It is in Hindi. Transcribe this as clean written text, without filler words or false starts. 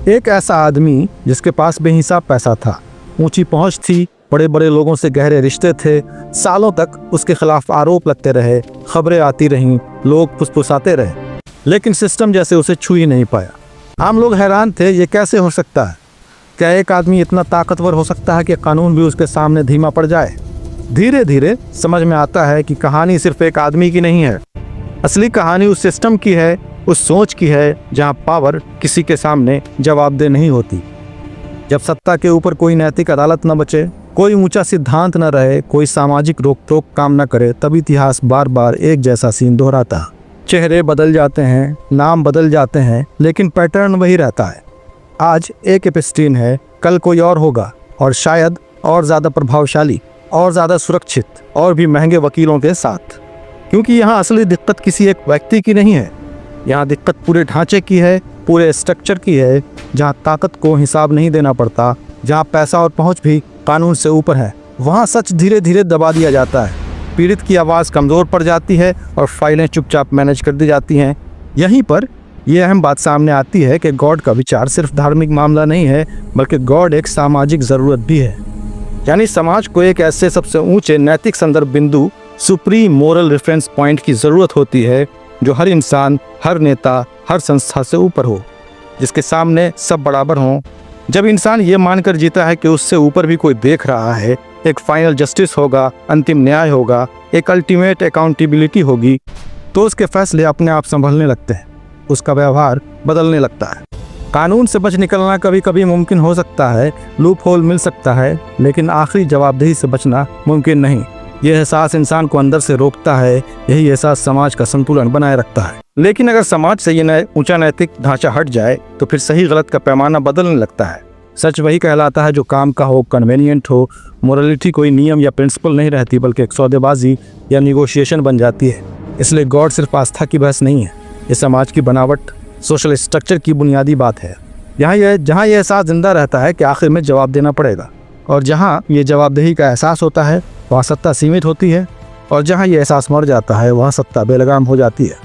एक ऐसा आदमी जिसके पास बेहिसाब पैसा था, ऊंची पहुंच थी, बड़े बड़े लोगों से गहरे रिश्ते थे, सालों तक उसके खिलाफ आरोप लगते रहे, खबरें आती रहीं, लोग फुसफुसाते रहे, लेकिन सिस्टम जैसे उसे छू ही नहीं पाया। आम लोग हैरान थे, ये कैसे हो सकता है? क्या एक आदमी इतना ताकतवर हो सकता है कि कानून भी उसके सामने धीमा पड़ जाए? धीरे धीरे समझ में आता है कि कहानी सिर्फ एक आदमी की नहीं है। असली कहानी उस सिस्टम की है, उस सोच की है जहां पावर किसी के सामने जवाबदेह नहीं होती। जब सत्ता के ऊपर कोई नैतिक अदालत न बचे, कोई ऊंचा सिद्धांत न रहे, कोई सामाजिक रोक टोक काम न करे, तब इतिहास बार बार एक जैसा सीन दोहराता है। चेहरे बदल जाते हैं, नाम बदल जाते हैं, लेकिन पैटर्न वही रहता है। आज एक एपिस्टीन है, कल कोई और होगा, और शायद और ज़्यादा प्रभावशाली, और ज़्यादा सुरक्षित, और भी महंगे वकीलों के साथ। क्योंकि यहाँ असली दिक्कत किसी एक व्यक्ति की नहीं है, यहाँ दिक्कत पूरे ढांचे की है, पूरे स्ट्रक्चर की है, जहाँ ताकत को हिसाब नहीं देना पड़ता, जहाँ पैसा और पहुँच भी कानून से ऊपर है। वहाँ सच धीरे धीरे दबा दिया जाता है, पीड़ित की आवाज़ कमज़ोर पड़ जाती है और फाइलें चुपचाप मैनेज कर दी जाती हैं। यहीं पर यह अहम बात सामने आती है कि गॉड का विचार सिर्फ धार्मिक मामला नहीं है, बल्कि गॉड एक सामाजिक ज़रूरत भी है। यानी समाज को एक ऐसे सबसे ऊंचे नैतिक संदर्भ बिंदु, सुप्रीम मोरल रेफरेंस पॉइंट की ज़रूरत होती है, जो हर इंसान, हर नेता, हर संस्था से ऊपर हो, जिसके सामने सब बराबर हों। जब इंसान ये मानकर जीता है कि उससे ऊपर भी कोई देख रहा है, एक फाइनल जस्टिस होगा, अंतिम न्याय होगा, एक अल्टीमेट अकाउंटेबिलिटी होगी, तो उसके फैसले अपने आप संभलने लगते हैं, उसका व्यवहार बदलने लगता है। कानून से बच निकलना कभी कभी मुमकिन हो सकता है, लूप होल मिल सकता है, लेकिन आखिरी जवाबदेही से बचना मुमकिन नहीं। यह एहसास इंसान को अंदर से रोकता है, यही एहसास समाज का संतुलन बनाए रखता है। लेकिन अगर समाज से ये ऊंचा नैतिक ढांचा हट जाए, तो फिर सही गलत का पैमाना बदलने लगता है। सच वही कहलाता है जो काम का हो, कन्वीनियंट हो। मोरलिटी कोई नियम या प्रिंसिपल नहीं रहती, बल्कि एक सौदेबाजी या निगोशिएशन बन जाती है। इसलिए गॉड सिर्फ आस्था की बहस नहीं है, ये समाज की बनावट, सोशल स्ट्रक्चर की बुनियादी बात है। जहाँ ये एहसास जिंदा रहता है कि आखिर में जवाब देना पड़ेगा, और जहाँ ये जवाबदेही का एहसास होता है, वहाँ सत्ता सीमित होती है, और जहाँ ये एहसास मर जाता है, वहाँ सत्ता बेलगाम हो जाती है।